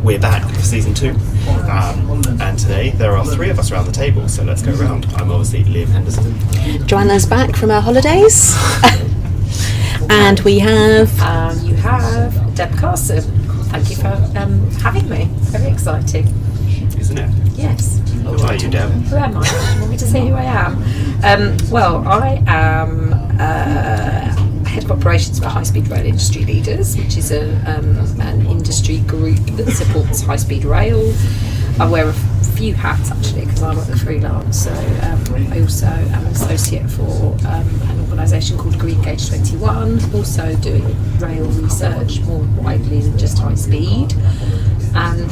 we're back for season 2, and today there are 3 of us around the table, so let's go around. I'm obviously Liam Henderson. Joanna's back from her holidays. And we have... you have Deb Carson. Thank you for having me. Very exciting. Isn't it? Yes. Who are you, Deb? Who am I? Do you want me to say who I am? Well, I am Head of Operations for High Speed Rail Industry Leaders, which is an industry group that supports high speed rail. I wear a few hats actually because I work freelance. So I also am an associate for an organisation called Green Gauge 21, also doing rail research more widely than just high speed. And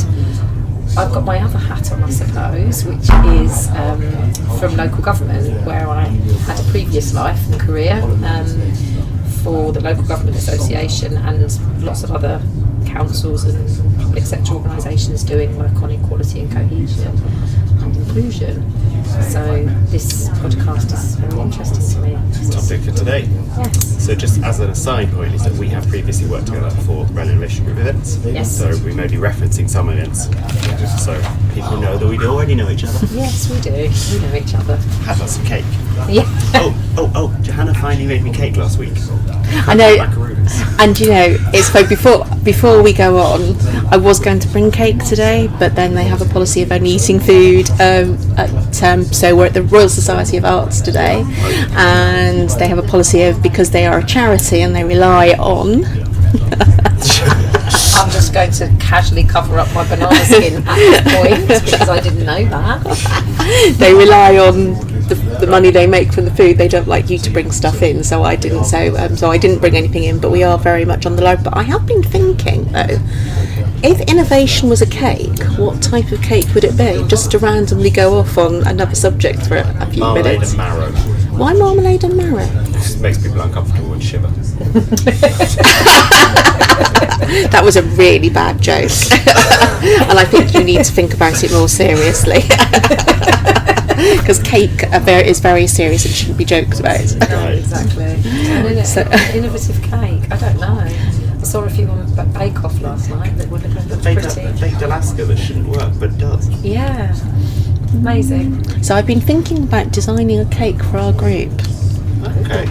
I've got my other hat on, I suppose, which is from local government, where I had a previous life and career for the Local Government Association and lots of other councils and public sector organisations doing work on equality and cohesion and inclusion. So this podcast is very interesting to me. Topic for today. Yes. So just as an aside point, is that we have previously worked together for Rail Innovation Group events. Yes. So we may be referencing some events, so people know that we already know each other. Yes, we do. We know each other. Had us some cake. Yeah. Oh! Johanna finally made me cake last week. I know, Macaroons. and you know, it's funny, before we go on, I was going to bring cake today, but then they have a policy of only eating food so we're at the Royal Society of Arts today, and they have a policy of, because they are a charity and they rely on I'm just going to casually cover up my banana skin at this point because I didn't know that. they rely on the money they make from the food. They don't like you to bring stuff in, so I didn't. So I didn't bring anything in. But we are very much on the line. But I have been thinking though, if innovation was a cake, what type of cake would it be? Just to randomly go off on another subject for a few Marmalade minutes. and marrow. Why marmalade and marrow? It makes people uncomfortable and shiver. That was a really bad joke, and I think you need to think about it more seriously. Because cake is very serious and shouldn't be joked about. No, exactly. An innovative cake, I don't know. I saw a few on Bake Off last night that would have looked pretty. Baked Alaska that shouldn't work, but does. Yeah, amazing. So I've been thinking about designing a cake for our group. Okay.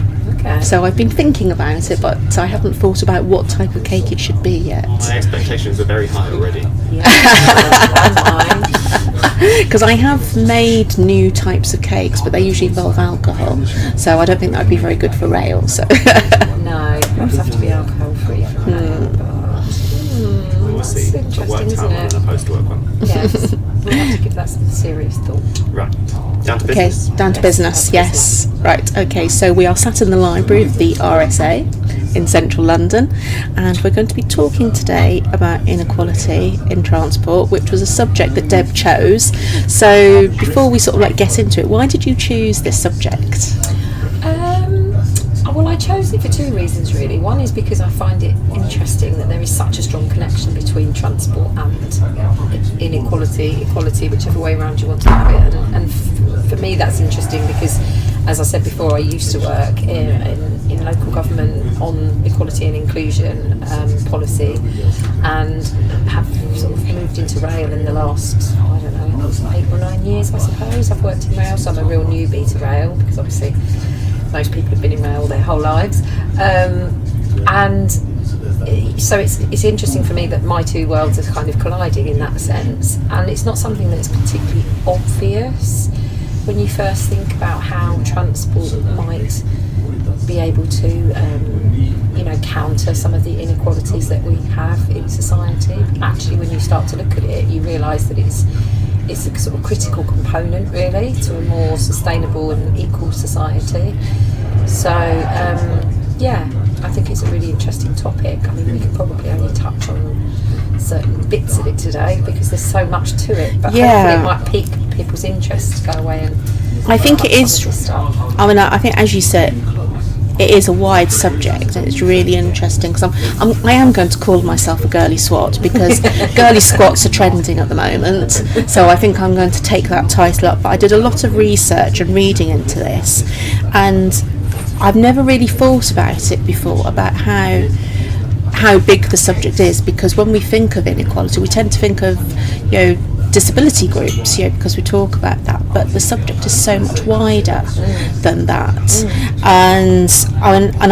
So I've been thinking about it, but I haven't thought about what type of cake it should be yet. My expectations are very high already. Yeah. Because I have made new types of cakes, but they usually involve alcohol, so I don't think that would be very good for rail. So No, perhaps have to be alcohol free for rail, but We'll see. That's A work interesting, time one isn't and it? a post-work one. Yes, we'll have to give that some serious thought. Right. Down to okay, business. down to business. Yes, right. Okay, so we are sat in the library of the RSA in central London, and we're going to be talking today about inequality in transport, which was a subject that Deb chose. So before we sort of get into it, why did you choose this subject? Well, I chose it for 2 reasons really. One is because I find it interesting that there is such a strong connection between transport and inequality, equality, whichever way around you want to have it. And for me that's interesting because, as I said before, I used to work in local government on equality and inclusion policy, and have sort of moved into rail in the last, I don't know, 8 or 9 years I suppose. I've worked in rail, so I'm a real newbie to rail because obviously most people have been in rail their whole lives, and so it's interesting for me that my 2 worlds are kind of colliding in that sense, and it's not something that's particularly obvious when you first think about how transport might be able to counter some of the inequalities that we have in society. Actually, when you start to look at it, you realise that it's a sort of critical component really to a more sustainable and equal society. So I think it's a really interesting topic. I mean, we could probably only touch on certain bits of it today because there's so much to it, but hopefully it might pique people's interest to go away and I think it is. I mean, I think, as you said, it is a wide subject and it's really interesting because I am going to call myself a girly swat because girly squats are trending at the moment, so I think I'm going to take that title up. But I did a lot of research and reading into this, and I've never really thought about it before, about how how big the subject is, because when we think of inequality, we tend to think of, disability groups, because we talk about that, but the subject is so much wider than that. And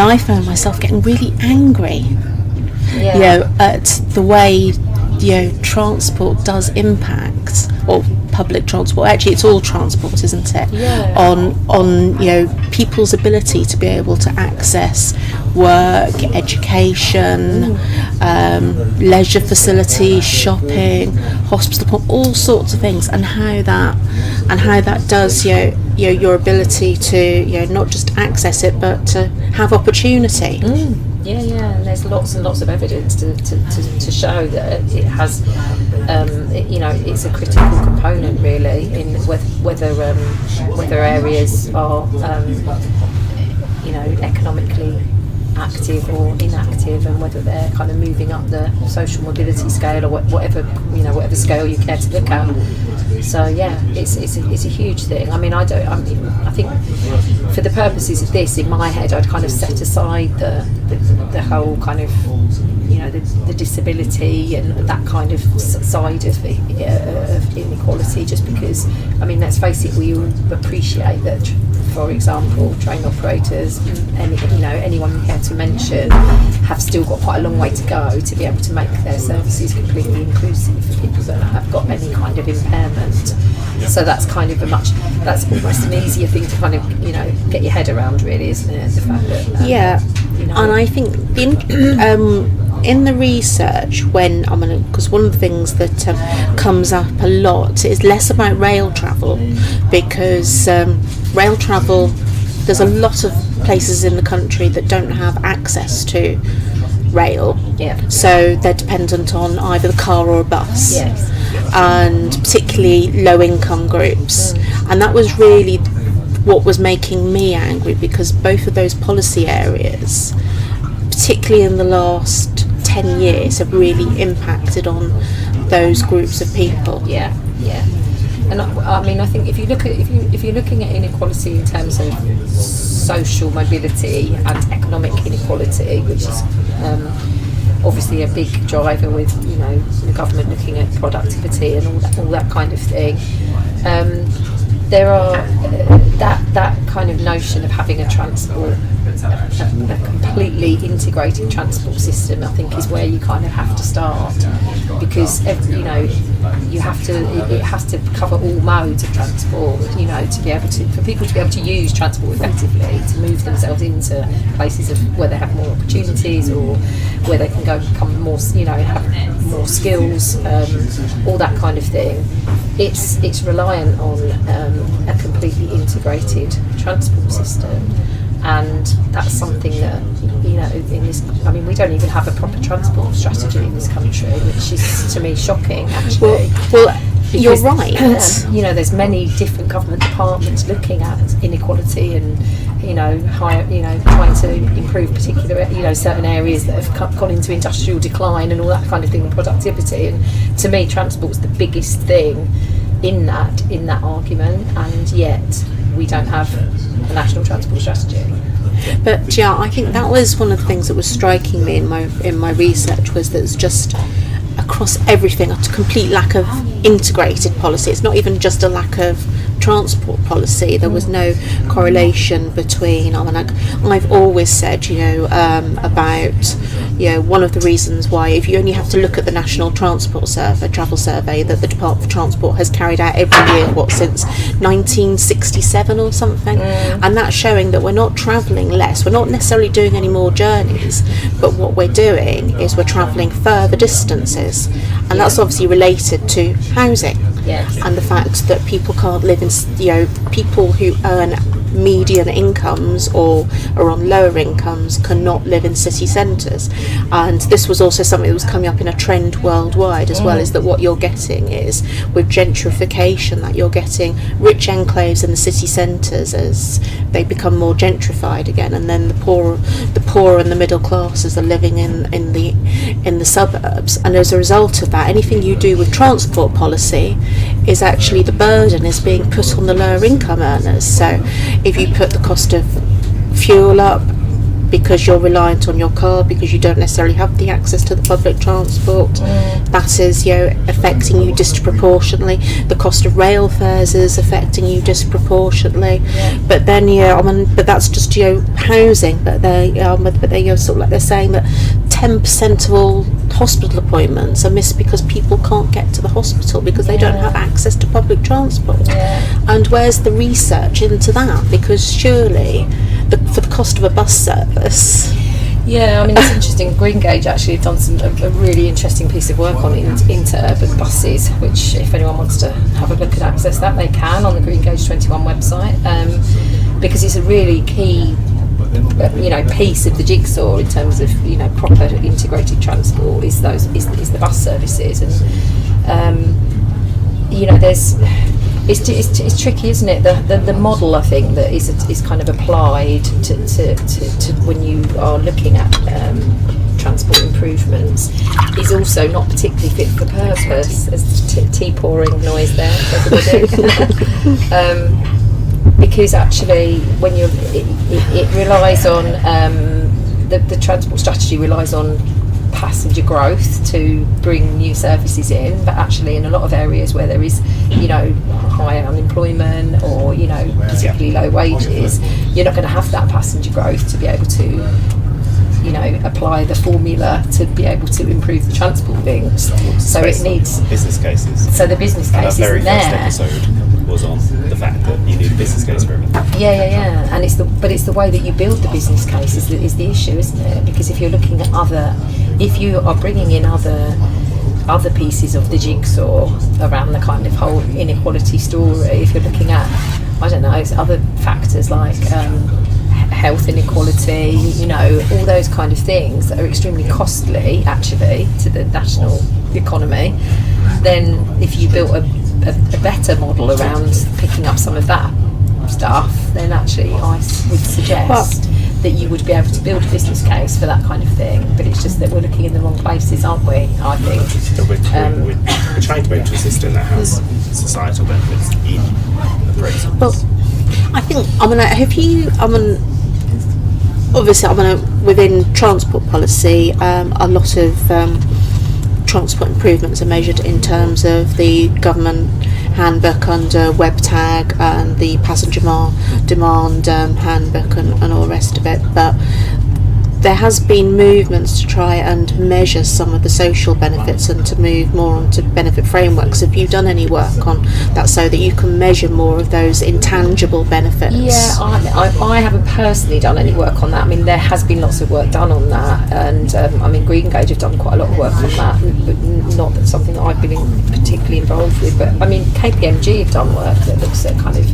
I found myself getting really angry, at the way transport does impact, or public transport, actually it's all transport, isn't it, on people's ability to be able to access work, education, leisure facilities, shopping, hospital, all sorts of things, and how that does your ability to not just access it, but to have opportunity. And there's lots and lots of evidence to show that it has, it's a critical component really in whether areas are, economically active or inactive, and whether they're kind of moving up the social mobility scale, or whatever scale you care to look at. So it's a huge thing. I mean, I think for the purposes of this, in my head, I'd kind of set aside the whole kind of the disability and that kind of side of inequality, just because, I mean, let's face it, we all appreciate that, for example, train operators, anyone you care to mention, have still got quite a long way to go to be able to make their services completely inclusive for people that have got any kind of impairment. So that's kind of that's almost an easier thing to kind of get your head around, really, isn't it? The fact that and I think in the research, because one of the things that comes up a lot is less about rail travel, because rail travel, there's a lot of places in the country that don't have access to rail, so they're dependent on either the car or a bus, and particularly low income groups, and that was really what was making me angry, because both of those policy areas, particularly in the last 10 years, have really impacted on those groups of people. And I mean, I think if you're looking at inequality in terms of social mobility and economic inequality, which is obviously a big driver with the government looking at productivity and all that kind of thing, there are that kind of notion of having a completely integrated transport system, I think, is where you kind of have to start, because it has to cover all modes of transport, to be able to, for people to be able to use transport effectively, to move themselves into places where they have more opportunities, or where they can go become more, have more skills, all that kind of thing. It's reliant on a completely integrated transport system. And that's something that, in this, I mean, we don't even have a proper transport strategy in this country, which is, to me, shocking, actually. Well, you're right. There's many different government departments looking at inequality and, trying to improve particular, certain areas that have gone into industrial decline and all that kind of thing, and productivity. And to me, transport's the biggest thing in that argument, and yet we don't have a national transport strategy. But I think that was one of the things that was striking me in my research, was that it's just across everything a complete lack of integrated policy. It's not even just a lack of transport policy. There was no correlation between, I've always said, about, one of the reasons why, if you only have to look at the National Transport Travel Survey that the Department for Transport has carried out every year, since 1967 or something, and that's showing that we're not travelling less, we're not necessarily doing any more journeys, but what we're doing is we're travelling further distances, and that's obviously related to housing. And the fact that people can't live in, people who earn median incomes or are on lower incomes cannot live in city centres. And this was also something that was coming up in a trend worldwide as well, is that what you're getting is, with gentrification, that you're getting rich enclaves in the city centres as they become more gentrified again, and then the poor and the middle classes are living in the suburbs. And as a result of that, anything you do with transport policy is actually, the burden is being put on the lower income earners. So if you put the cost of fuel up, because you're reliant on your car, because you don't necessarily have the access to the public transport. That is, affecting you disproportionately. The cost of rail fares is affecting you disproportionately. But then, but that's just housing. But they sort of like they're saying that 10% of all hospital appointments are missed because people can't get to the hospital because they don't have access to public transport. And where's the research into that? Because surely for the cost of a bus service. Yeah, I mean, it's interesting. Green Gauge actually have done a really interesting piece of work on interurban buses, which if anyone wants to have a look and access that, they can on the Green Gauge 21 website, because it's a really key piece of the jigsaw in terms of proper integrated transport is the bus services. And it's tricky, isn't it? The model, I think, that is kind of applied to when you are looking at transport improvements is also not particularly fit for purpose. There's tea pouring noise there, everybody. Because actually, when it relies on the transport strategy relies on passenger growth to bring new services in, but actually in a lot of areas where there is high unemployment or particularly low wages, you're not going to have that passenger growth to be able to apply the formula to be able to improve the transport links. So it needs business cases. So the business case isn't there. Our very first episode was on the fact that you need a business case for everything. Yeah. And it's the way that you build the business case is the issue, isn't it? Because if you're looking at if you are bringing in other pieces of the jigsaw around the kind of whole inequality story, if you're looking at other factors like health inequality, all those kind of things that are extremely costly actually to the national economy, then if you built a better model around picking up some of that stuff, then actually I would suggest that you would be able to build a business case for that kind of thing. But it's just that we're looking in the wrong places, aren't we? I think. So we're trying to move to a system that has societal benefits in appraisals. Well, I think obviously, within transport policy, a lot of transport improvements are measured in terms of the government handbook under WebTag and the passenger demand handbook and all the rest of it. But there has been movements to try and measure some of the social benefits and to move more onto benefit frameworks. Have you done any work on that so that you can measure more of those intangible benefits? Yeah, I haven't personally done any work on that. I mean, there has been lots of work done on that, and Green Gauge have done quite a lot of work on that, but not that something that I've been particularly involved with. But I mean, KPMG have done work that looks at kind of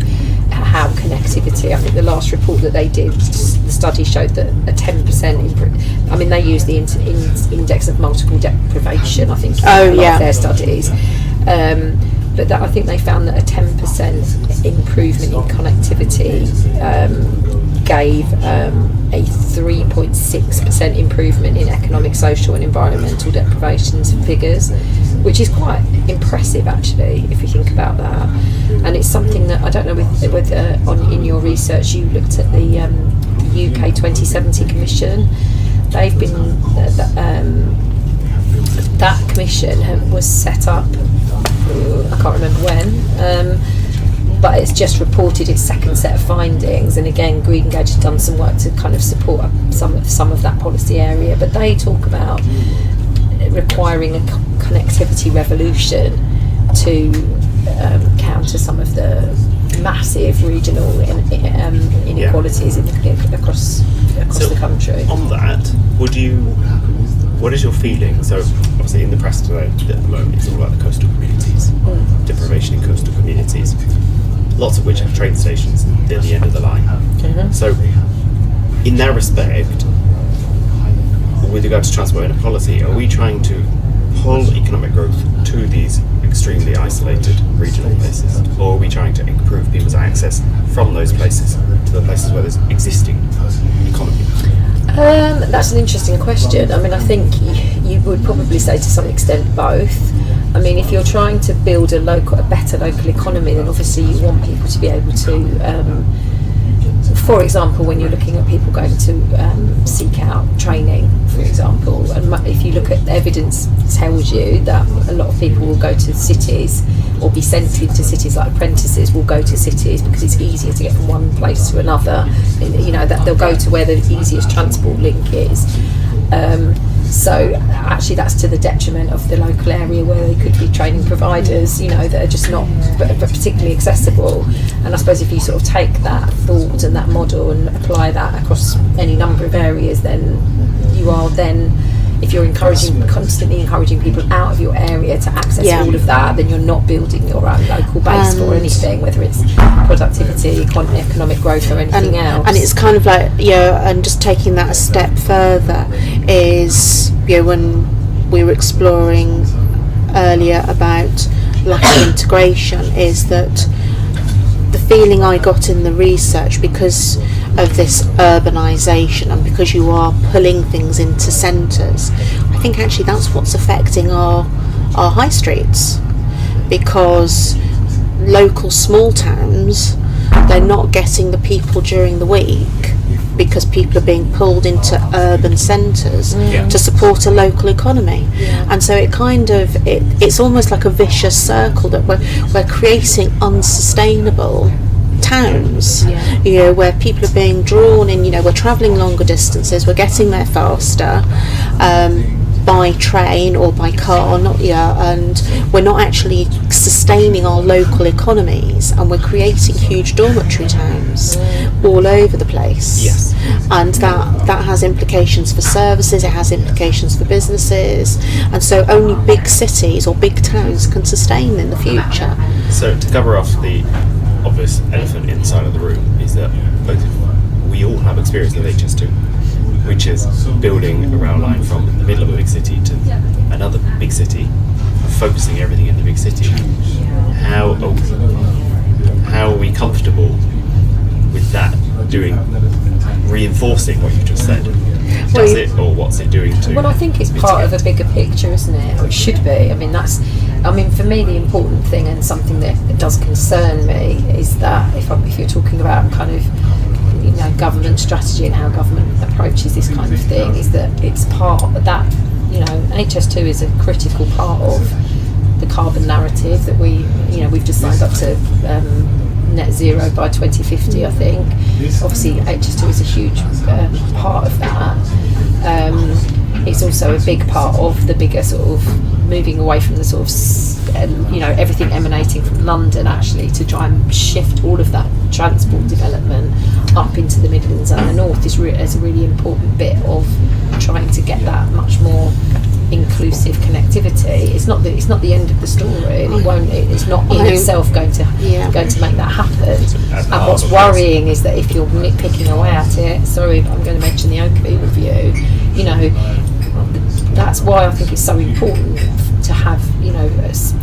how connectivity. I think the last report that they did, the study showed that a 10% they use the index of multiple deprivation, I think, in a lot of their studies. But I think they found that a 10% improvement in connectivity gave a 3.6% improvement in economic, social and environmental deprivations figures, which is quite impressive actually if you think about that. And it's something that I don't know whether in your research you looked at the UK 2070 Commission. They've been that commission was set up, I can't remember when, but it's just reported its second set of findings, and again Green Gauge has done some work to kind of support some of that policy area, but they talk about requiring a connectivity revolution to counter some of the massive regional inequalities across the country. On that, what is your feeling? So obviously in the press today at the moment it's all about the coastal communities, deprivation in coastal communities, lots of which have train stations near the end of the line. Mm-hmm. So in that respect, with regard to transport inequality, are we trying to pull economic growth to these extremely isolated regional places, or are we trying to improve people's access from those places to the places where there's existing economy? That's an interesting question. I mean, I think you would probably say to some extent both. I mean, if you're trying to build a better local economy, then obviously you want people to be able to for example, when you're looking at people going to seek out training, for example, and if you look at the evidence, tells you that a lot of people will go to cities or be sent into cities, like apprentices will go to cities because it's easier to get from one place to another. You know, that they'll go to where the easiest transport link is. So actually that's to the detriment of the local area where they could be training providers, you know, that are just not particularly accessible. And I suppose if you sort of take that thought and that model and apply that across any number of areas, then you are then, if you're constantly encouraging people out of your area to access all of that, then you're not building your own local base for anything, whether it's productivity, economic growth or anything else. And it's kind of like, and just taking that a step further is, when we were exploring earlier about lack of integration, is that the feeling I got in the research, because of this urbanisation and because you are pulling things into centres, I think actually that's what's affecting our high streets, because local small towns, they're not getting the people during the week because people are being pulled into urban centres to support a local economy. And so it kind of it's almost like a vicious circle that we're creating unsustainable towns, where people are being drawn in, we're travelling longer distances, we're getting there faster by train or by car, and we're not actually sustaining our local economies, and we're creating huge dormitory towns all over the place. And that has implications for services, it has implications for businesses, and so only big cities or big towns can sustain in the future. So to cover off the obvious elephant inside of the room, is that we all have experience of HS2, which is building a rail line from the middle of a big city to another big city, focusing everything in the big city. How are we comfortable with that reinforcing what you just said? Does it, or what's it doing to? Well, I think it's part of a bigger picture, isn't it? Or it should be. I mean, for me, the important thing, and something that does concern me, is that if you're talking about kind of, government strategy and how government approaches this kind of thing, is that it's part of that. HS2 is a critical part of the carbon narrative that we've just signed up to. Net zero by 2050, I think. Obviously HS2 is a huge part of that. It's also a big part of the bigger sort of moving away from the sort of everything emanating from London, actually, to try and shift all of that transport development up into the Midlands and the North is a really important bit of trying to get that much more inclusive connectivity. It's not the end of the story. It's not in itself going to make that happen. And what's worrying is that if you're nitpicking away at it, sorry, but I'm going to mention the Oakley review. That's why I think it's so important to have,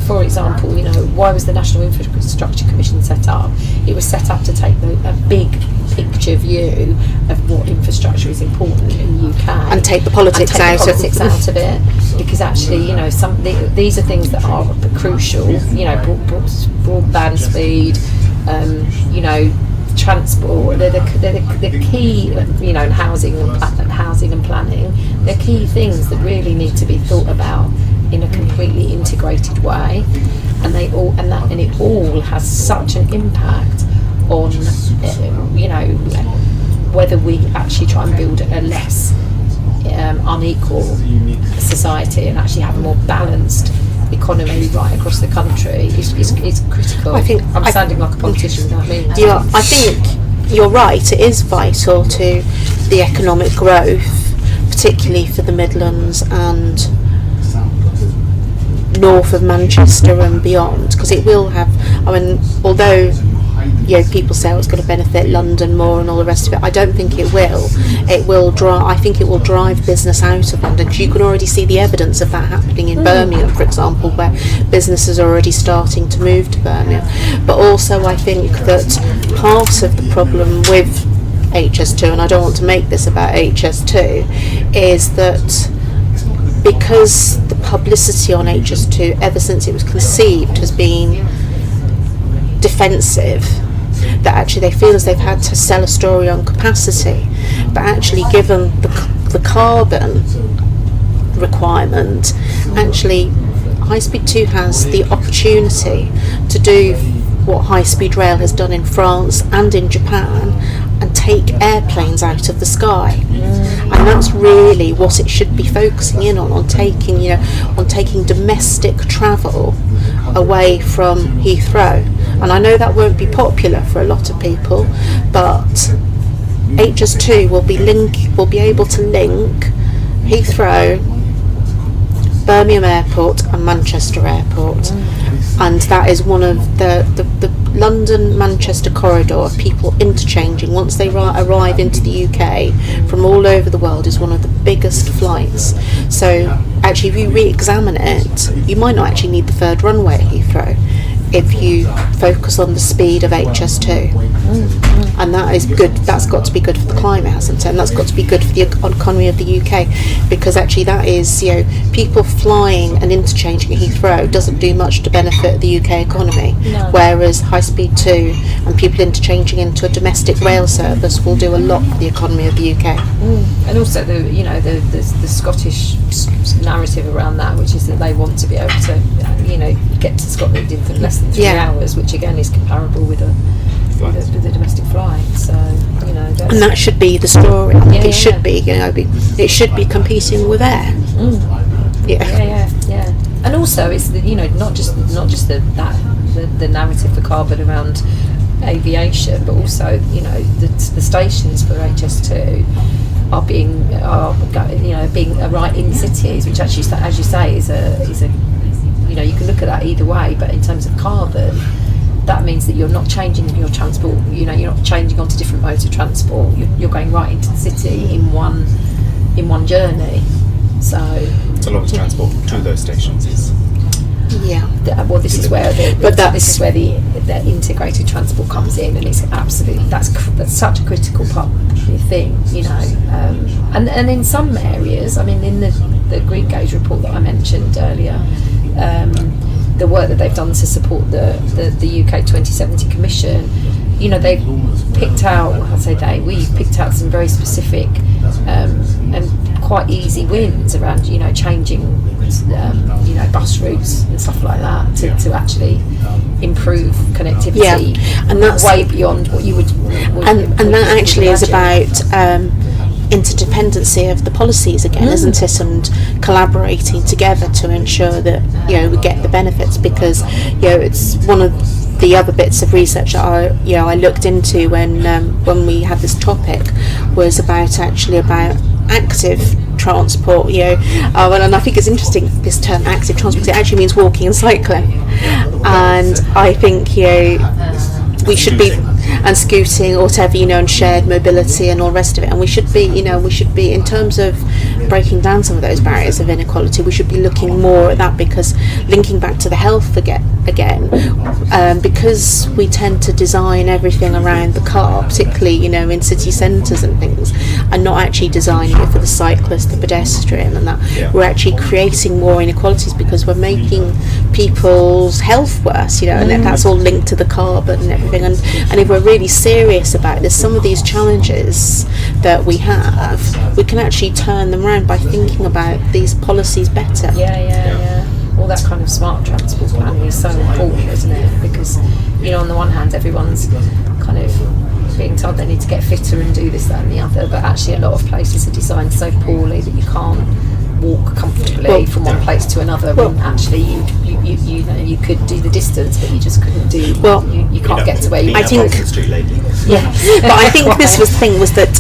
for example, why was the National Infrastructure Commission set up? It was set up to take a big picture view of what infrastructure is important in the UK and take the politics out of it, because actually, these are things that are crucial. Broadband speed, transport. They're the key. Housing and planning. They're key things that really need to be thought about in a completely integrated way, and it all has such an impact on whether we actually try and build a less unequal society and actually have a more balanced economy right across the country is critical. I think I'm sounding like a politician without meaning that. Yeah, I think you're right. It is vital to the economic growth, particularly for the Midlands and north of Manchester and beyond, because it will have. Although people say it's going to benefit London more and all the rest of it, I don't think it will. I think it will drive business out of London, because you can already see the evidence of that happening in Birmingham, for example, where businesses are already starting to move to Birmingham. But also I think that part of the problem with HS2, and I don't want to make this about HS2, is that because the publicity on HS2 ever since it was conceived has been defensive, that actually they feel as they've had to sell a story on capacity, but actually given the carbon requirement, actually High Speed 2 has the opportunity to do what High Speed Rail has done in France and in Japan, and take airplanes out of the sky. And that's really what it should be focusing in on taking domestic travel away from Heathrow. And I know that won't be popular for a lot of people, but HS2 will be able to link Heathrow, Birmingham Airport and Manchester Airport, and that is one of the London-Manchester corridor of people interchanging once they arrive into the UK from all over the world is one of the biggest flights. So actually, if you re-examine it, you might not actually need the third runway at Heathrow if you focus on the speed of HS2. And that is good. That's got to be good for the climate, hasn't it? And that's got to be good for the economy of the UK, because actually that is, people flying and interchanging at Heathrow doesn't do much to benefit the UK economy, whereas High Speed 2 and people interchanging into a domestic rail service will do a lot for the economy of the UK. And also the Scottish narrative around that, which is that they want to be able to get to Scotland in less than 3 hours, which again is comparable with a domestic flight. So and that should be the story. It should be it should be competing with air. Yeah. And also it's not just the narrative for carbon around aviation, but also the stations for HS2 are being right in cities, which actually, as you say, is a you can look at that either way. But in terms of carbon, that means that you're not changing your transport. You're not changing onto different modes of transport. You're going right into the city in one journey. So long as transport to those stations is. This is where the integrated transport comes in, and it's absolutely that's such a critical part of the thing, and in some areas, I mean, in the Green Gauge report that I mentioned earlier, the work that they've done to support the UK 2070 Commission, they've picked out, we've picked out some very specific and quite easy wins around, changing, bus routes and stuff like that to actually improve connectivity, and that's way beyond what you would and that actually is about interdependency of the policies again, isn't it, and collaborating together to ensure that we get the benefits, because it's one of the other bits of research that I looked into when we had this topic was about active transport, and I think it's interesting, this term active transport, it actually means walking and cycling, and I think we should be, and scooting or whatever, and shared mobility and all the rest of it, and we should be in terms of breaking down some of those barriers of inequality, we should be looking more at that, because linking back to the health again, because we tend to design everything around the car, particularly in city centres and things, and not actually designing it for the cyclist, the pedestrian, and that we're actually creating more inequalities because we're making people's health worse, and that's all linked to the carbon and everything. And if we're really serious about this, some of these challenges that we have, we can actually turn them around by thinking about these policies better. All that kind of smart transport planning is so important, isn't it? Because on the one hand, everyone's kind of being told they need to get fitter and do this, that and the other, but actually a lot of places are designed so poorly that you can't walk comfortably from one place to another, when actually you could do the distance, but you just couldn't do. You can't get to where you. I think. Street lady. But I think this was the thing was that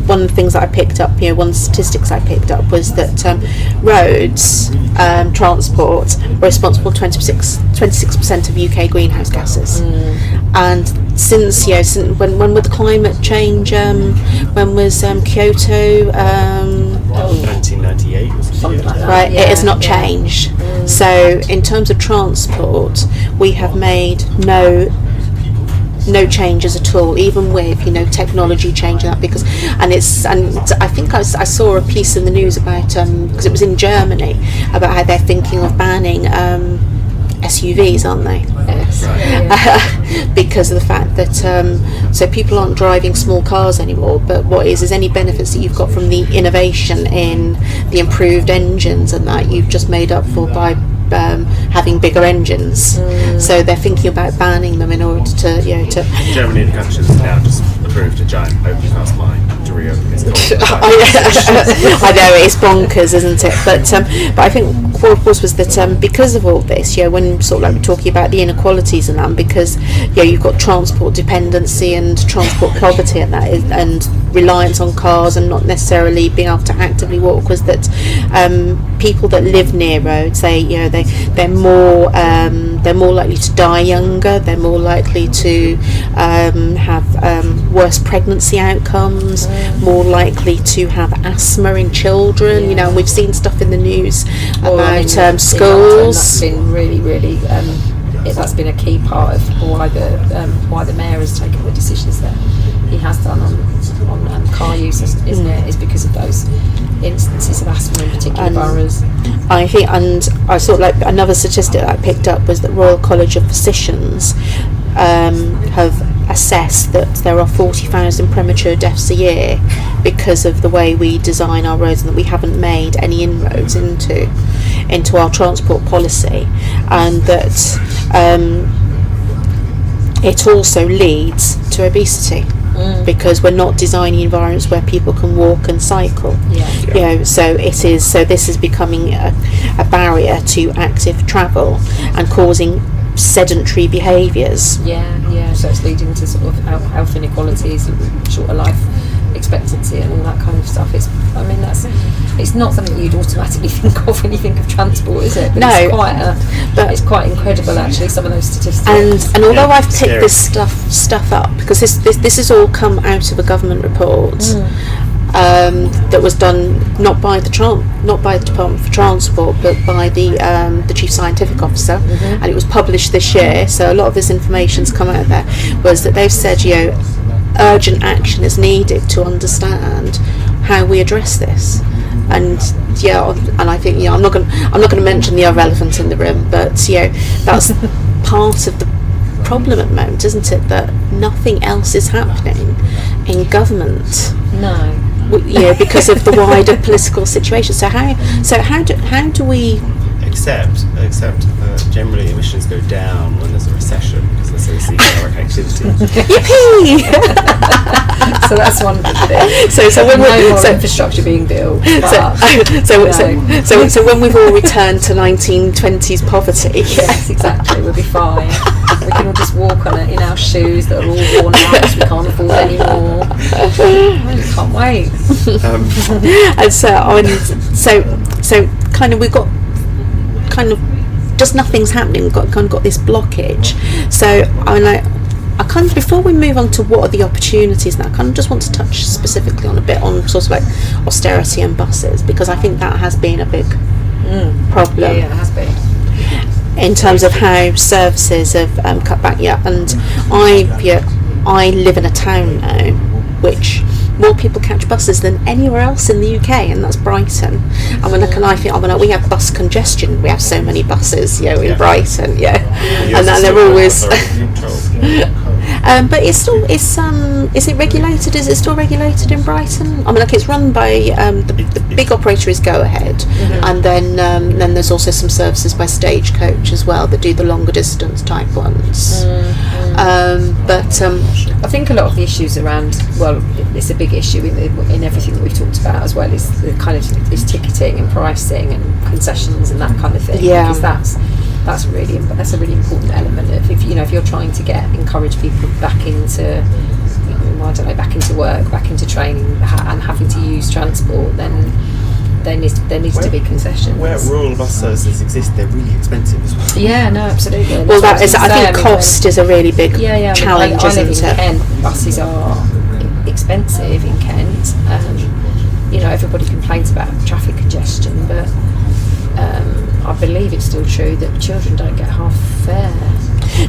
one of the things that I picked up, one of the statistics I picked up was that roads transport are responsible for 26% of UK greenhouse gases, and since when was the climate change? When was Kyoto? 1998 or something like that. Right, it has not changed. So in terms of transport, we have made no changes at all, even with technology changing that, because and I think I saw a piece in the news about because it was in Germany, about how they're thinking of banning SUVs, aren't they? Yes. Yeah. Because of the fact that so people aren't driving small cars anymore, but what is any benefits that you've got from the innovation in the improved engines and that you've just made up for by having bigger engines. So they're thinking about banning them in order to Germany and countries have now just approved a giant open cast mine to reopen its I know, it's bonkers, isn't it? But I think what was that because of all this, when sort of like we're talking about the inequalities and that, because you've got transport dependency and transport poverty and that and reliance on cars and not necessarily being able to actively walk, was that people that live near roads, they're more likely to die younger, they're more likely to have worse pregnancy outcomes, more likely to have asthma in children. And we've seen stuff in the news about schools. That's been really that's been a key part of why the mayor has taken the decisions that he has done on car use, isn't it? Is because of those instances of asthma in particular boroughs. I think, and I sort of like another statistic that I picked up was that Royal College of Physicians have assessed that there are 40,000 premature deaths a year because of the way we design our roads and that we haven't made any inroads into our transport policy, and that it also leads to obesity. Because we're not designing environments where people can walk and cycle. So this is becoming a barrier to active travel and causing sedentary behaviours. So it's leading to sort of health inequalities, shorter life expectancy and all that kind of stuff. It's not something you'd automatically think of when you think of transport, is it? But it's quite incredible actually, some of those statistics. And although I've picked this stuff up because this has all come out of a government report that was done not by the Department for Transport, but by the Chief Scientific Officer, and it was published this year. So a lot of this information's come out there. Was that they've said urgent action is needed to understand how we address this. And I think I'm not going to mention the other elephant in the room, but that's part of the problem at the moment, isn't it? That nothing else is happening in government. No. Because of the wider political situation. So how do we except generally emissions go down when there's a recession because there's economic activity. Yippee! So that's one good thing. So when more infrastructure being built. So when we've all returned to 1920s poverty, yes, exactly, we'll be fine. We can all just walk on it in our shoes that are all worn out because we can't afford any more. I can't wait. And so kind of we've got kind of just nothing's happening. We've got this blockage. So I kind of, before we move on to what are the opportunities now, I kind of just want to touch specifically on a bit on sort of like austerity and buses, because I think that has been a big problem. Yeah, it has been. In terms of how services have cut back. And I live in a town now which more people catch buses than anywhere else in the UK, and that's Brighton. We have bus congestion. We have so many buses, in Brighton, and then they're always. But is it regulated? Is it still regulated in Brighton? It's run by the big operator is Go Ahead, and then there's also some services by Stagecoach as well that do the longer distance type ones. But I think a lot of the issues around, it's a big issue in everything that we've talked about as well, is the kind of is ticketing and pricing and concessions and that kind of thing. Because that's a really important element of if you're trying to encourage people back into back into work, back into training and having to use transport, then there needs to be concessions. Where rural bus services exist, they're really expensive as well. Yeah, no, absolutely. Well, I think cost is a really big challenge, isn't it? I live in Kent. Buses are expensive in Kent. Everybody complains about traffic congestion, but I believe it's still true that children don't get half fare.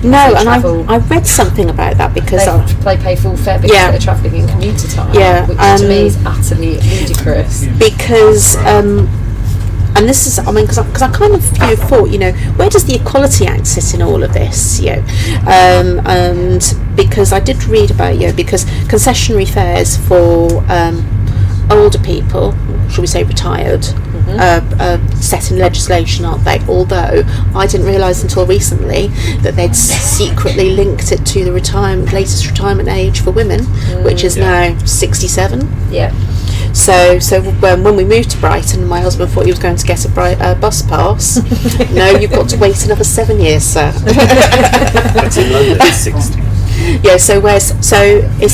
No, and I read something about that because they pay full fare because they're travelling in commuter time, which to me is utterly ludicrous. Because and this is, I mean, because I kind of thought, where does the Equality Act sit in all of this? And because I did read about, because concessionary fares for older people, shall we say retired, set in legislation, aren't they? Although I didn't realise until recently that they'd secretly linked it to the latest retirement age for women, which is now 67. Yeah. So when we moved to Brighton, my husband thought he was going to get a bus pass. No, you've got to wait another 7 years, sir. But in London, it's 60. Yeah. So is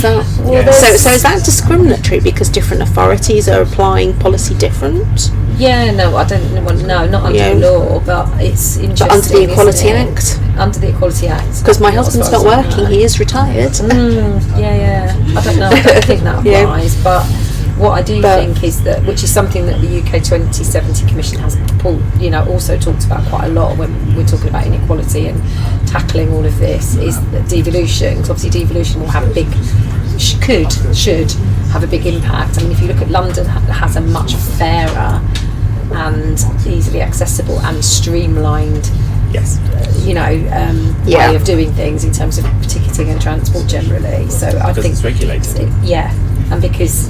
that so is that discriminatory because different authorities are applying policy different? Yeah. No, I don't. No, not under law, but it's interesting. But under the Equality Act. Under the Equality Act. Because my husband's not working; he is retired. Yeah. I don't know. I don't think that applies, but. What I do think is that, which is something that the UK 2070 Commission has also talked about quite a lot when we're talking about inequality and tackling all of this, is that devolution. Because obviously devolution will have a big, should have a big impact. I mean, if you look at London, has a much fairer and easily accessible and streamlined way of doing things in terms of ticketing and transport generally. So I think it's regulated. And because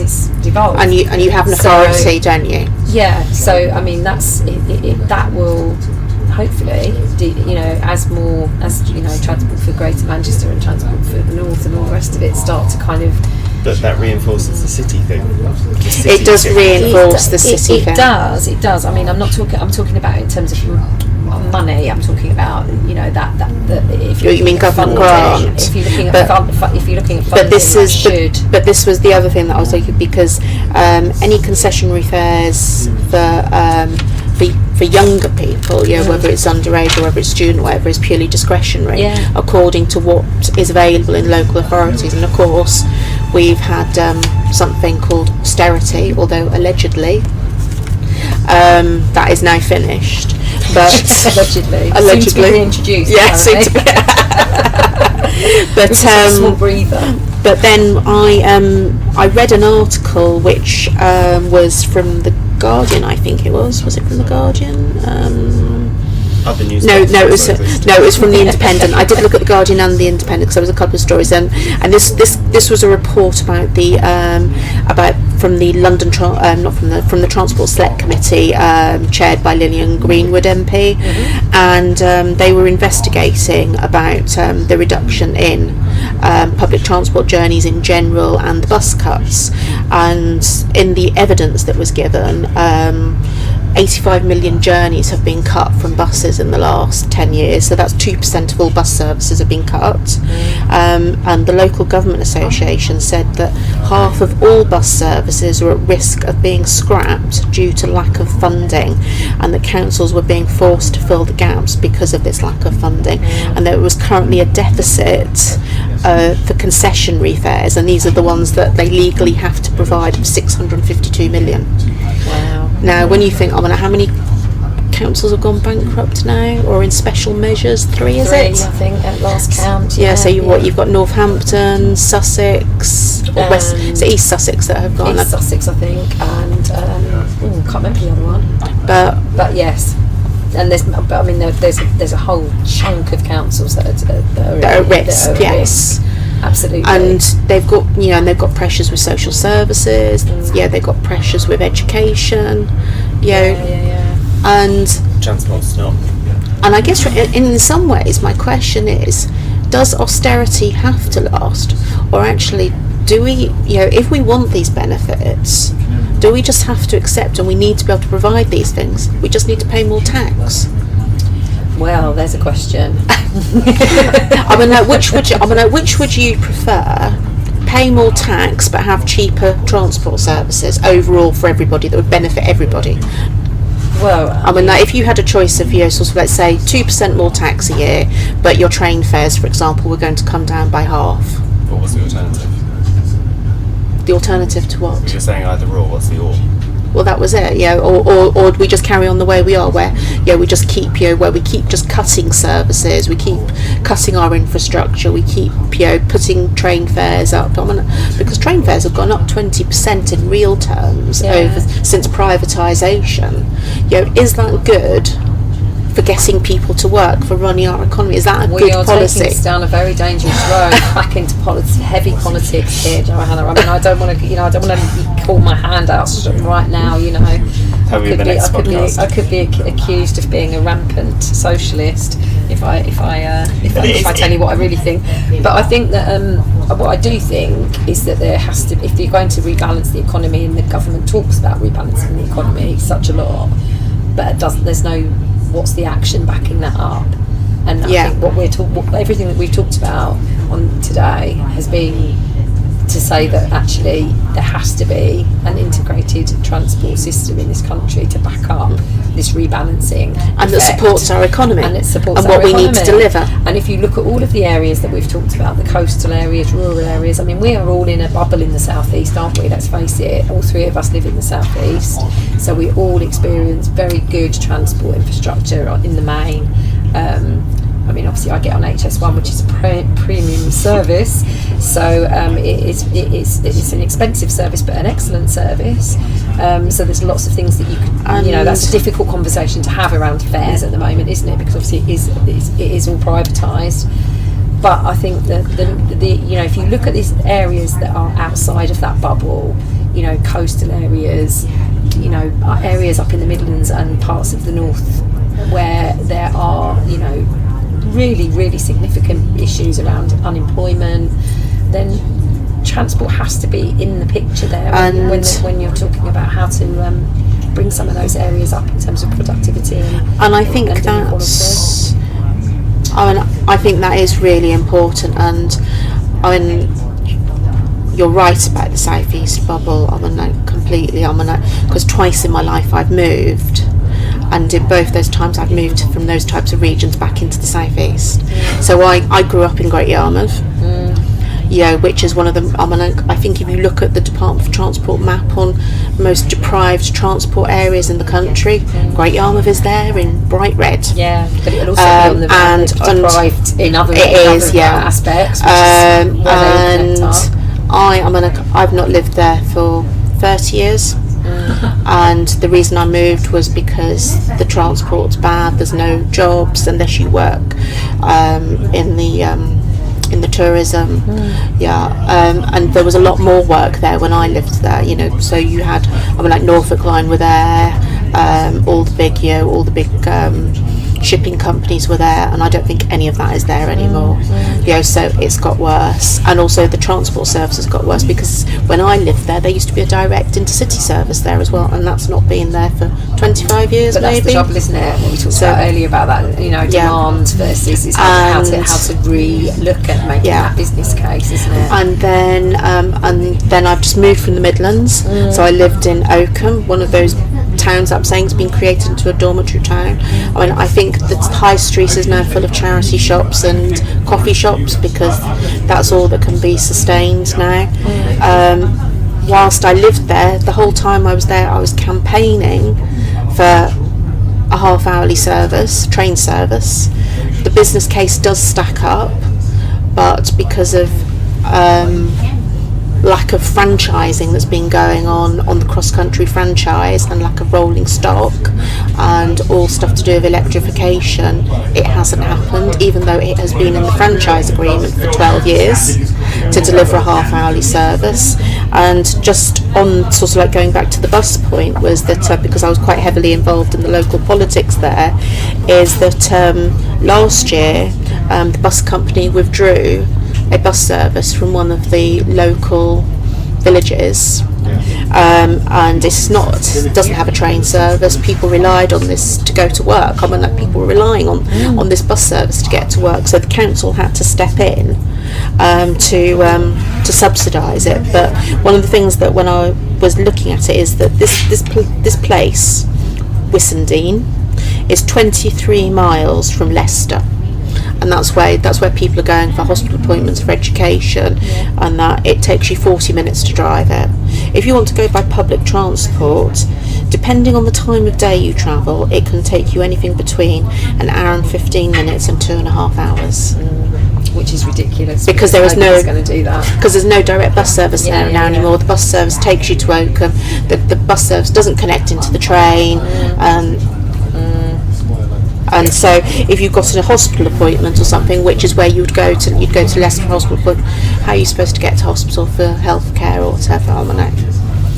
it's devolved, and you have an authority, don't you? Yeah. So I mean, that's that will hopefully, as transport for Greater Manchester and transport for the north and all the rest of it start to kind of. But that reinforces the city thing. It does reinforce the city thing. It does. I mean, I'm talking about in terms of money. I'm talking about that if you mean government grant. If you're looking at funding, but this was the other thing that I was thinking, because any concessionary fares for younger people, whether it's underage or whether it's student, whatever, is purely discretionary according to what is available in local authorities. And of course, we've had something called austerity, although allegedly that is now finished. But allegedly soon to be reintroduced. Yeah, soon to be. But small breather. But then I read an article which was from the Guardian, I think it was. Was it from the Guardian? Other news. No, it was from the Independent. I did look at the Guardian and the Independent because there was a couple of stories, and this was a report about from the London from the Transport Select Committee, chaired by Lillian Greenwood MP, and they were investigating about the reduction in public transport journeys in general and the bus cuts, and in the evidence that was given. 85 million journeys have been cut from buses in the last 10 years, so that's 2% of all bus services have been cut. And the local government association said that half of all bus services are at risk of being scrapped due to lack of funding, and that councils were being forced to fill the gaps because of this lack of funding, and there was currently a deficit for concessionary fares, and these are the ones that they legally have to provide, of 652 million. Wow. Now, when you think, how many councils have gone bankrupt now, or in special measures? Three, is it? I think, at last count. Yeah, so you've got Northampton, Sussex, or East Sussex that have gone. East Sussex, I think, and can't remember the other one. But yes. And there's a whole chunk of councils that are at risk. Yes. Absolutely. And they've got pressures with social services. They've got pressures with education. And transport's not. And I guess in some ways, my question is, does austerity have to last, or actually, do we? If we want these benefits, do we just have to accept, and we need to be able to provide these things? We just need to pay more tax. Well, there's a question. Which would you prefer? Pay more tax but have cheaper transport services overall for everybody that would benefit everybody? Well, if you had a choice of, sort of, let's say 2% more tax a year, but your train fares, for example, were going to come down by half. What was the alternative? The alternative to what? You're saying either or. What's the or? well, that was it, or we just carry on the way we are, where we just keep where we keep just cutting services, we keep cutting our infrastructure, we keep putting train fares up, because train fares have gone up 20% in real terms since privatisation. Is that good for getting people to work, for running our economy? Is that a good policy? Taking us down a very dangerous road, back into heavy politics here, Johanna. I mean, I don't want to call my hand out right now. I could be accused of being a rampant socialist if I tell you what I really think. But I think that what I do think is that there has to, if you're going to rebalance the economy, and the government talks about rebalancing the economy such a lot, but there's no what's the action backing that up. And I think everything that we've talked about on today has been to say that actually there has to be an integrated transport system in this country to back up this rebalancing and that supports our economy and what we need to deliver. And if you look at all of the areas that we've talked about, the coastal areas, rural areas, I mean, we are all in a bubble in the southeast, aren't we? Let's face it, all three of us live in the southeast, so we all experience very good transport infrastructure in the main. I mean, obviously I get on HS1, which is a premium service, so it's an expensive service but an excellent service. So there's lots of things that you can, that's a difficult conversation to have around fares at the moment, isn't it? Because obviously it is all privatised. But I think that if you look at these areas that are outside of that bubble, coastal areas, areas up in the Midlands and parts of the north where there are, really, really significant issues around unemployment, then transport has to be in the picture there when you're talking about how to bring some of those areas up in terms of productivity and I think I think that is really important. And you're right about the southeast bubble. Completely. Because twice in my life I've moved, and in both those times I've moved from those types of regions back into the southeast. So I grew up in Great Yarmouth, which is one of them. I think if you look at the Department for Transport map on most deprived transport areas in the country, Great Yarmouth is there in bright red. Yeah, but it'll also be on the deprived in other aspects. I've not lived there for 30 years. And the reason I moved was because the transport's bad. There's no jobs unless you work in the tourism. And there was a lot more work there when I lived there. So you had, Norfolk Line were there, all the big shipping companies were there, and I don't think any of that is there anymore. So it's got worse, and also the transport service has got worse, because when I lived there used to be a direct intercity service there as well, and that's not been there for 25 years. But that's the trouble, isn't it? What we talked about earlier about that, demand versus how to re-look at making that business case, isn't it? And then I've just moved from the Midlands, so I lived in Oakham, one of those towns I'm saying has been created into a dormitory town. I think the high street is now full of charity shops and coffee shops, because that's all that can be sustained now. Whilst I lived there, the whole time I was there, I was campaigning for a half-hourly train service. The business case does stack up, but because of lack of franchising that's been going on the cross-country franchise, and lack of rolling stock and all stuff to do with electrification, it hasn't happened, even though it has been in the franchise agreement for 12 years to deliver a half-hourly service. And just on going back to the bus point, was that because I was quite heavily involved in the local politics there, is that last year the bus company withdrew a bus service from one of the local villages, and it doesn't have a train service. People relied on this to go to work. People were relying on this bus service to get to work, so the council had to step in to subsidise it. But one of the things that when I was looking at it is that this place, Wissendine, is 23 miles from Leicester. And that's where people are going for hospital appointments, for education, and that it takes you 40 minutes to drive it. If you want to go by public transport, depending on the time of day you travel, it can take you anything between an hour and 15 minutes and 2.5 hours. Which is ridiculous. Because there is nobody's going to do that. Because there's no direct bus service there now anymore. The bus service takes you to Oakham. The bus service doesn't connect into the train. And so if you've got a hospital appointment or something, which is where you'd go to Leicester Hospital appointment, how are you supposed to get to hospital for healthcare or whatever? I don't know.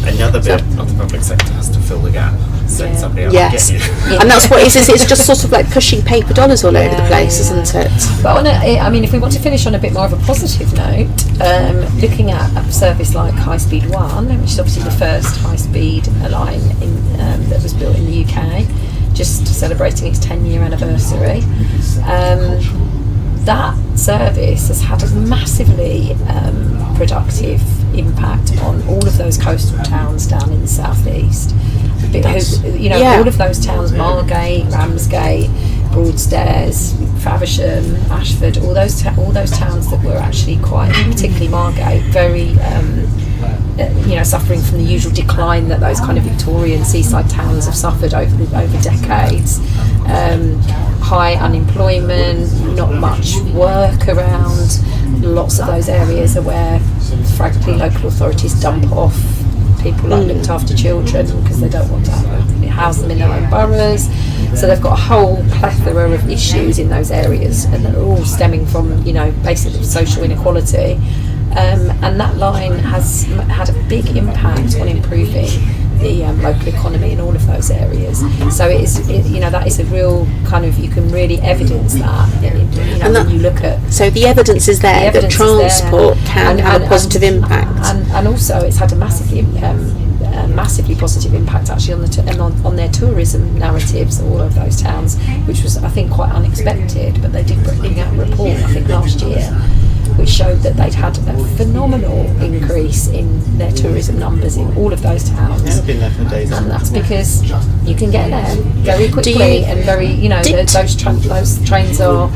Another bit of the public sector has to fill the gap. Send somebody else yes. to get you. And that's what it is. It's just sort of like pushing paper dollars all over the place, isn't it? But if we want to finish on a bit more of a positive note, looking at a service like High Speed 1, which is obviously the first high-speed line that was built in the UK, just celebrating its 10-year anniversary, that service has had a massively productive impact on all of those coastal towns down in the southeast. All of those towns, Margate, Ramsgate, Broadstairs, Faversham, Ashford, all those towns that were actually quite, particularly Margate, very suffering from the usual decline that those kind of Victorian seaside towns have suffered over decades. High unemployment, not much work around. Lots of those areas are where, frankly, local authorities dump off people like looked after children because they don't want to house them in their own boroughs. So they've got a whole plethora of issues in those areas, and they're all stemming from, basically social inequality. And that line has had a big impact on improving the local economy in all of those areas. So that is a real kind of, you can really evidence that. When you look at. So the evidence is there that transport can have a positive impact. And also it's had a massively positive impact actually on their tourism narratives, all of those towns, which was, I think, quite unexpected. But they did bring out a report, I think, last year, which showed that they'd had a phenomenal increase in their tourism numbers in all of those towns. Yeah, I've been there for days. And that's because you can get there very quickly and very, those trains are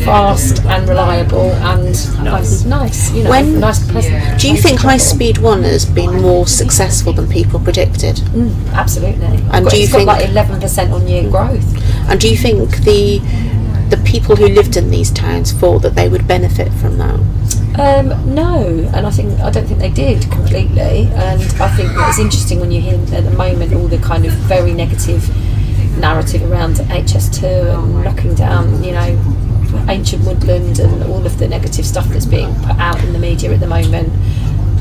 fast and reliable and nice, nice, pleasant. Do you think High Speed 1 has been more successful than people predicted? Absolutely. And It's got like 11% on year growth. And do you think the people who lived in these towns thought that they would benefit from that? No, and I don't think they did completely. And I think it's interesting when you hear at the moment all the kind of very negative narrative around HS2 and knocking down, ancient woodland and all of the negative stuff that's being put out in the media at the moment,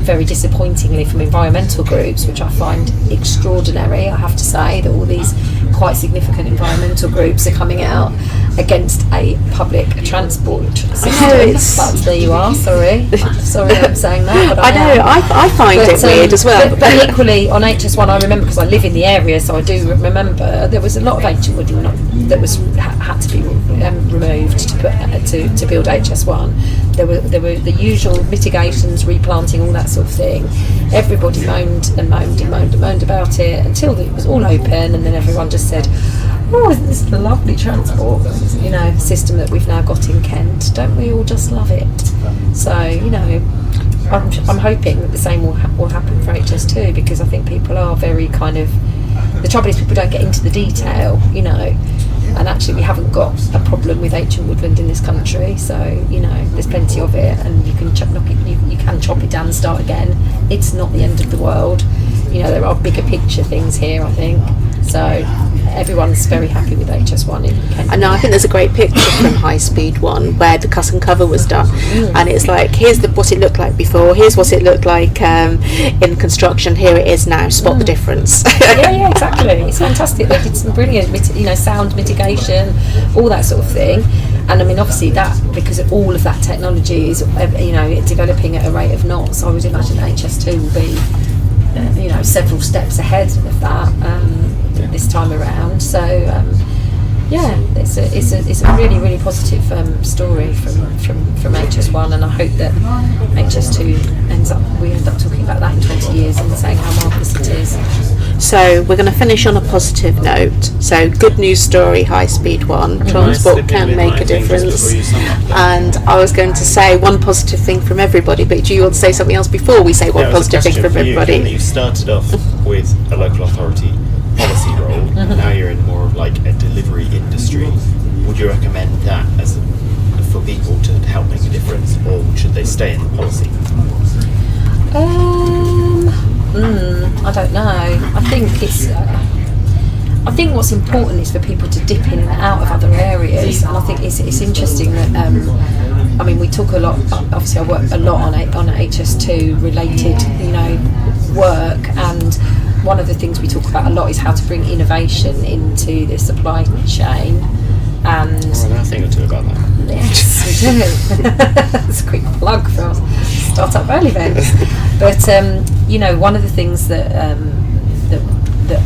very disappointingly from environmental groups, which I find extraordinary. I have to say that all these quite significant environmental groups are coming out against a public transport system. But there you are, sorry I'm saying that. But I find it weird as well. But equally on HS1, I remember, because I live in the area, so I do remember there was a lot of ancient woodland that had to be removed to build HS1. There were the usual mitigations, replanting, all that sort of thing. Everybody moaned about it until it was all open, and then everyone just said, "Oh, isn't this a lovely transport system that we've now got in Kent? Don't we all just love it?" So I'm hoping that the same will happen for HS2, because I think people are very kind of. The trouble is people don't get into the detail, and actually we haven't got a problem with ancient woodland in this country, so there's plenty of it, and you can chop it down and start again. It's not the end of the world. There are bigger picture things here, I think. So everyone's very happy with HS1 in Kent. I know, I think there's a great picture from High Speed 1 where the cut and cover was done, and it's like, here's what it looked like before, here's what it looked like in construction, here it is now, spot the difference. yeah, exactly. It's fantastic. They did some brilliant sound mitigation, all that sort of thing. And I mean, obviously that, because of all of that technology is developing at a rate of knots, I would imagine that HS2 will be several steps ahead of that this time around. So it's a really, really positive story from HS1, and I hope that HS2 we end up talking about that in 20 years and saying how marvellous it is. So we're going to finish on a positive note. So good news story, High Speed 1, transport can make a difference. And I was going to say one positive thing from everybody, but do you want to say something else before we say one positive thing from everybody? You started off with a local authority policy role, now you're in more of like a delivery industry. Would you recommend that as for people to help make a difference, or should they stay in the policy? I don't know. I think what's important is for people to dip in and out of other areas, and I think it's interesting that I mean, we talk a lot. Obviously, I work a lot on HS2 related, work, and one of the things we talk about a lot is how to bring innovation into the supply chain. And a thing or two about that. Yes, we do. It's a quick plug for our startup early events. But one of the things that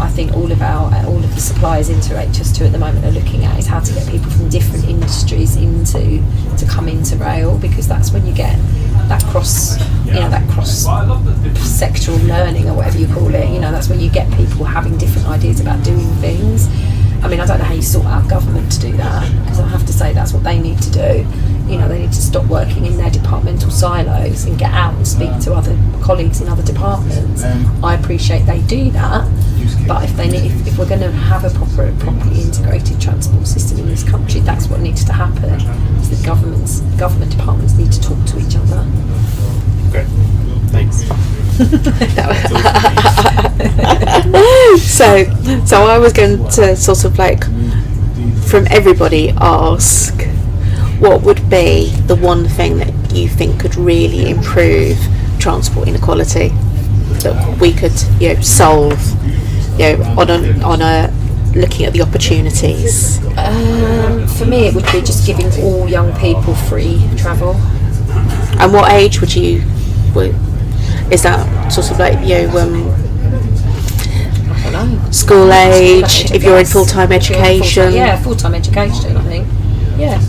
I think all of the suppliers into HS2 at the moment are looking at is how to get people from different industries to come into rail, because that's when you get that cross sectoral learning, or whatever you call it. That's when you get people having different ideas about doing things. I mean, I don't know how you sort out government to do that, because I have to say that's what they need to do. They need to stop working in their departmental silos and get out and speak to other colleagues in other departments. I appreciate they do that, but if we're going to have a properly integrated transport system in this country, that's what needs to happen. Is that government departments need to talk to each other. Great, thanks. So I was going to sort of like, from everybody, ask what would be the one thing that you think could really improve transport inequality that we could solve on a looking at the opportunities. For me, it would be just giving all young people free travel. And what age would you? Is that sort of like I don't know. School age? If you're in full-time education? Full-time education. I think. Yeah.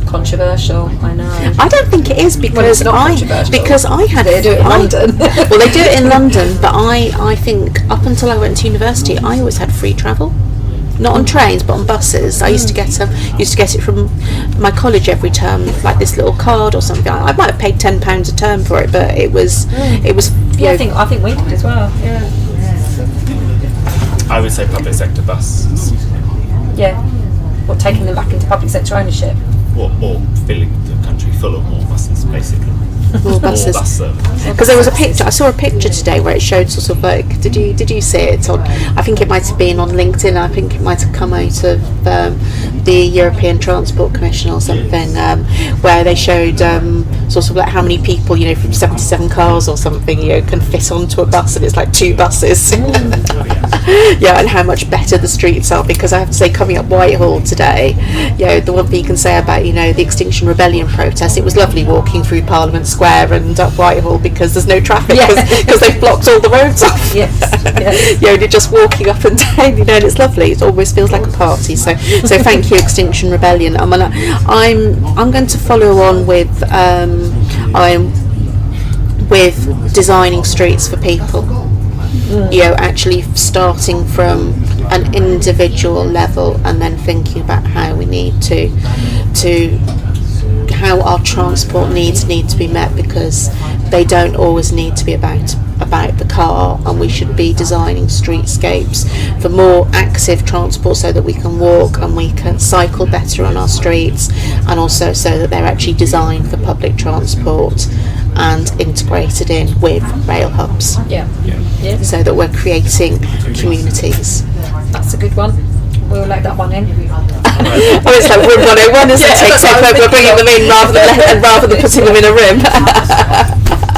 Controversial, I know. I don't think it is, because I had they do it in London. Well, they do it in London, but I think up until I went to university, I always had free travel. Not on trains, but on buses. I used to get it from my college every term, like this little card or something. I might have paid £10 a term for it, but it was. Yeah, I think we did as well. Yeah. I would say public sector buses. Yeah. What, taking them back into public sector ownership? Or filling the country full of more buses, basically. More buses. More bus service. Because there was a picture. I saw a picture today where it showed sort of like. Did you see it on? I think it might have been on LinkedIn. I think it might have come out of the European Transport Commission or something, where they showed sort of like how many people from 77 cars or something can fit onto a bus, and it's like 2 buses. Yeah, and how much better the streets are, because I have to say, coming up Whitehall today, the one thing you can say about the Extinction Rebellion protest, it was lovely walking through Parliament Square and up Whitehall, because there's no traffic, because they've blocked all the roads off. Yes. You're just walking up and down, and it's lovely. It always feels like a party. So thank you, Extinction Rebellion. I'm going to follow on with designing streets for people. Actually starting from an individual level, and then thinking about how we need to how our transport needs need to be met, because they don't always need to be about the car, and we should be designing streetscapes for more active transport, so that we can walk and we can cycle better on our streets, and also so that they're actually designed for public transport and integrated in with rail hubs. Yeah. So that we're creating communities. That's a good one. We'll let that one in. It's like room 101, isn't it? Except we're bringing them in rather than putting them in a room.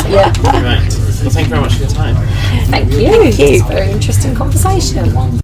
Yeah. Right. Well, thank you very much for your time. Thank you. Thank you. It's a very interesting conversation.